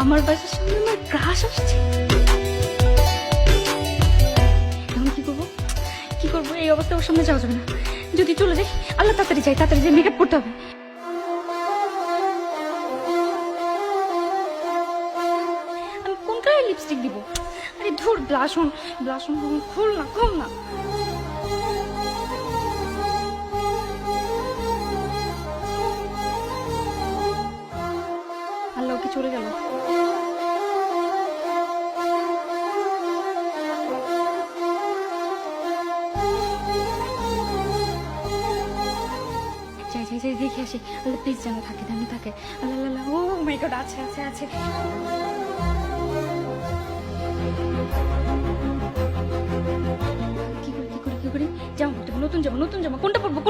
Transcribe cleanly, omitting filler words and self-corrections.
আমার বাসার সামনে আমার ক্রাশ আসছে। এখন কি করবো কি করবো? এই অবস্থায় ওর সামনে যাওয়া যাবে না। যদি চলে যাই, আল্লাহ তাড়াতাড়ি যাই মেকআপ করতে হবে। আমি কোন কালার লিপস্টিক দিব? আরে ধুর, ব্লাশ অন খোল না। আল্লাহ, কি চলে গেল। যাই দেখে আসি। আল্লাহ প্লিজ যেন থাকে, আল্লাহ। ও মাই গড, আছে। কি করি? জামা পড়তে হবে, নতুন জামা। কোনটা পরবো?